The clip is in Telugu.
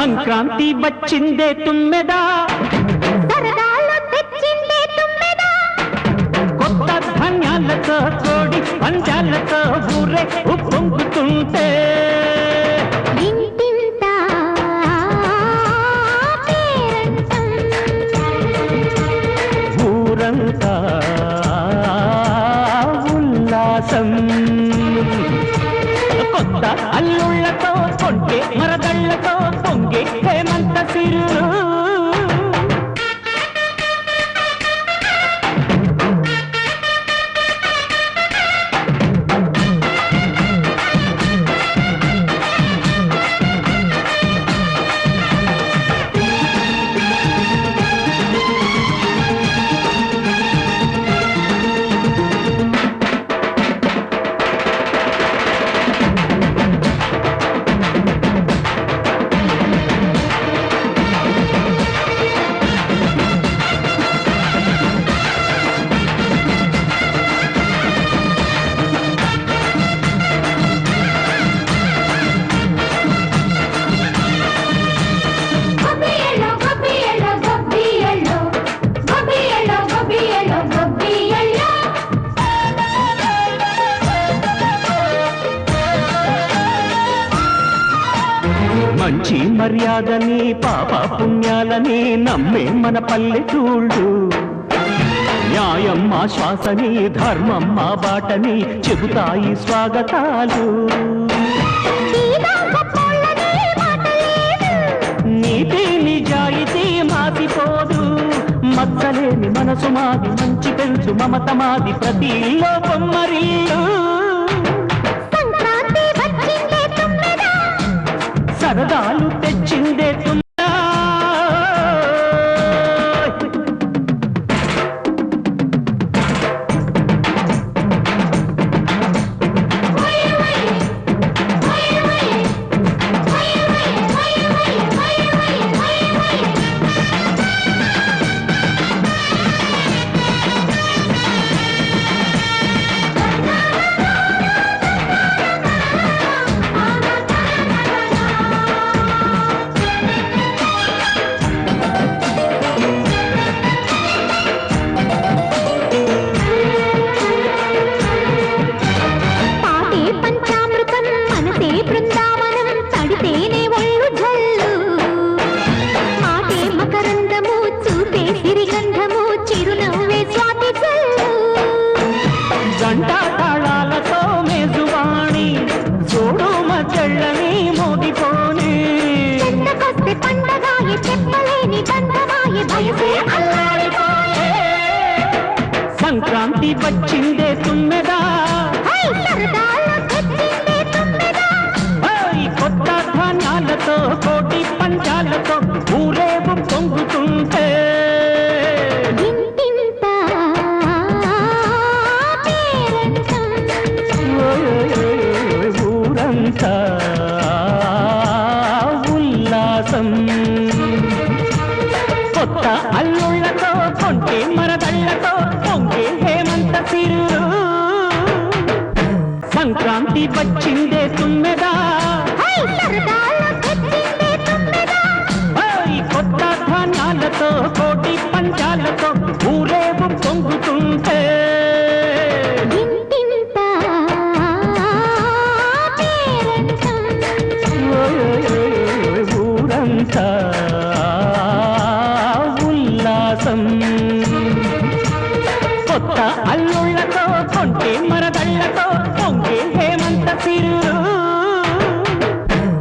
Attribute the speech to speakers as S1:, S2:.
S1: సంక్రాంతి వచ్చిందే తుమ్మెదా,
S2: సరదాలు తెచ్చిందే తుమ్మెదా,
S1: కొత్త ధాన్యాలతో కోడి పంచాలతో ఊరే ఉప్పొంగుతుంటే
S2: ఇంటింత పేరంటం,
S1: ఊరంతా ఉల్లాసం. కొత్త అల్లుళ్ళతో కొంటే మరదళ్ళతో పొంగే హేమంత సిరులు. మంచి మర్యాదని పాప పుణ్యాలని నమ్మే మన పల్లెటూళ్ళు, న్యాయం మా శ్వాసని ధర్మం మా బాటని చెబుతాయి స్వాగతాలు. నీతి నిజాయితీ మాసిపోదు, మచ్చలేని మనసు మాది, మంచి పెంచు మమత మాది, ప్రతి ఇల్లో బొమ్మరిల్లు. సరదాలు తెచ్చిందే తుమ్మెదా, గంటా తాళాలతో మేజువాణి చూడు మచ్చళ్ళని మోగిపోని. సంక్రాంతి వచ్చిందే తుమ్మెదా, కొత్త ధాన్యాలతో కోటి పంచాలతో ఊరేగు పొంగుతుంటే ఊరంతా ఉల్లాసం. కొత్త అల్లుళ్ళతో కొంటే మరదళ్ళతో పొంగే హేమంత సిరులు. సంక్రాంతి వచ్చిందే తుమ్మెదా, కొత్త ధాన్యాలతో కోటి పంచాలతో ఊరేగు పొంగుతుంటే ఊరంతా